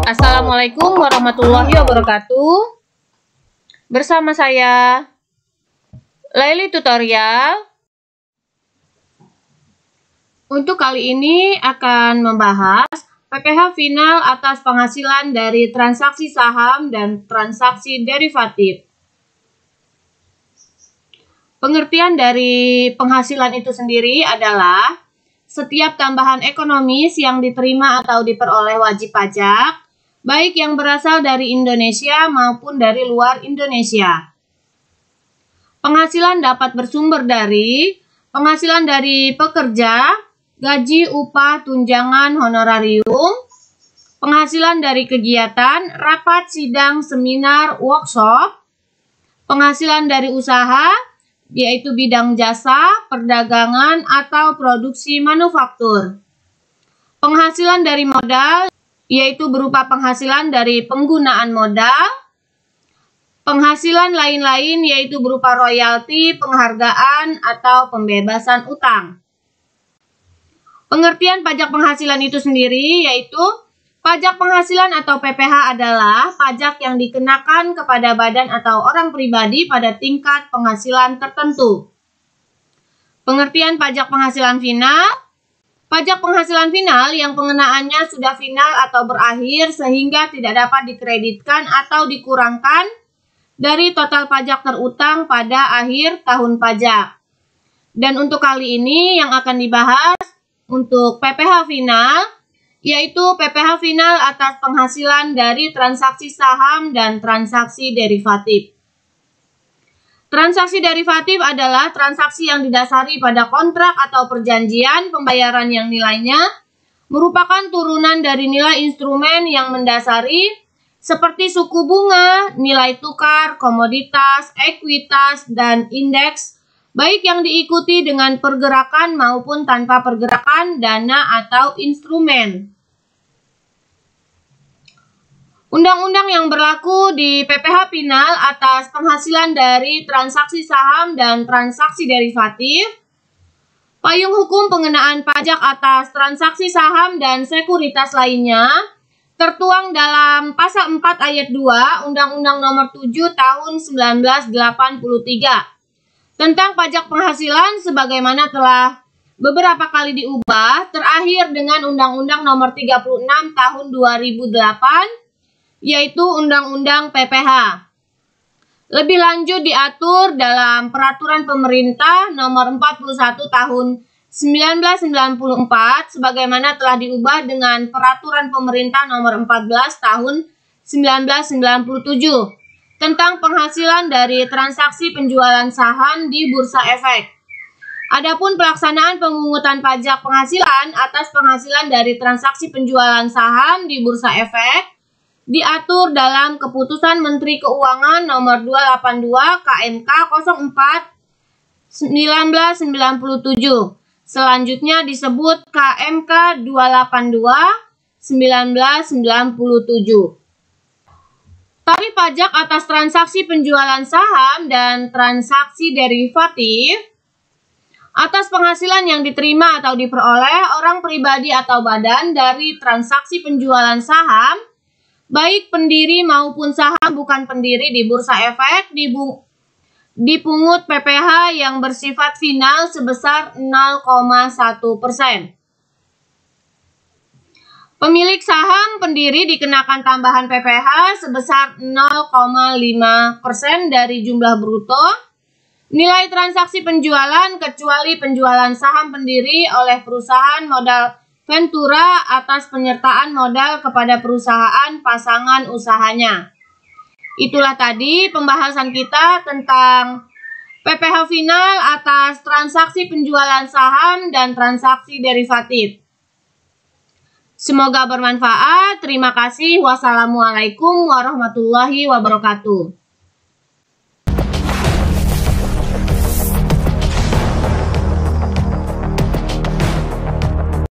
Assalamualaikum warahmatullahi wabarakatuh. Bersama saya Laili Tutorial. Untuk kali ini akan membahas PPh final atas penghasilan dari transaksi saham dan transaksi derivatif. Pengertian dari penghasilan itu sendiri adalah setiap tambahan ekonomis yang diterima atau diperoleh wajib pajak, baik yang berasal dari Indonesia maupun dari luar Indonesia. Penghasilan dapat bersumber dari penghasilan dari pekerja, gaji, upah, tunjangan, honorarium, penghasilan dari kegiatan, rapat, sidang, seminar, workshop, penghasilan dari usaha, yaitu bidang jasa, perdagangan, atau produksi manufaktur. Penghasilan dari modal, yaitu berupa penghasilan dari penggunaan modal. Penghasilan lain-lain yaitu berupa royalti, penghargaan, atau pembebasan utang. Pengertian pajak penghasilan itu sendiri yaitu pajak penghasilan atau PPh adalah pajak yang dikenakan kepada badan atau orang pribadi pada tingkat penghasilan tertentu. Pengertian pajak penghasilan final, pajak penghasilan final yang pengenaannya sudah final atau berakhir sehingga tidak dapat dikreditkan atau dikurangkan dari total pajak terutang pada akhir tahun pajak. Dan untuk kali ini yang akan dibahas untuk PPh final, yaitu PPh final atas penghasilan dari transaksi saham dan transaksi derivatif. Transaksi derivatif adalah transaksi yang didasari pada kontrak atau perjanjian pembayaran yang nilainya merupakan turunan dari nilai instrumen yang mendasari seperti suku bunga, nilai tukar, komoditas, ekuitas, dan indeks, baik yang diikuti dengan pergerakan maupun tanpa pergerakan dana atau instrumen. Undang-undang yang berlaku di PPh final atas penghasilan dari transaksi saham dan transaksi derivatif, payung hukum pengenaan pajak atas transaksi saham dan sekuritas lainnya, tertuang dalam Pasal 4 Ayat 2 Undang-Undang Nomor 7 Tahun 1983 tentang pajak penghasilan sebagaimana telah beberapa kali diubah, terakhir dengan Undang-Undang Nomor 36 Tahun 2008, yaitu Undang-Undang PPh. Lebih lanjut diatur dalam Peraturan Pemerintah Nomor 41 Tahun 1994, sebagaimana telah diubah dengan Peraturan Pemerintah Nomor 14 Tahun 1997. Tentang penghasilan dari transaksi penjualan saham di Bursa Efek. Adapun pelaksanaan pemungutan pajak penghasilan atas penghasilan dari transaksi penjualan saham di Bursa Efek diatur dalam Keputusan Menteri Keuangan Nomor 282 KMK 04 1997. Selanjutnya disebut KMK 282 1997. Tarif pajak atas transaksi penjualan saham dan transaksi derivatif atas penghasilan yang diterima atau diperoleh orang pribadi atau badan dari transaksi penjualan saham, baik pendiri maupun saham bukan pendiri di Bursa Efek, dipungut PPh yang bersifat final sebesar 0,1%. Pemilik saham pendiri dikenakan tambahan PPh sebesar 0,5% dari jumlah bruto nilai transaksi penjualan kecuali penjualan saham pendiri oleh perusahaan modal Ventura atas penyertaan modal kepada perusahaan pasangan usahanya. Itulah tadi pembahasan kita tentang PPh final atas transaksi penjualan saham dan transaksi derivatif. Semoga bermanfaat. Terima kasih. Wassalamualaikum warahmatullahi wabarakatuh.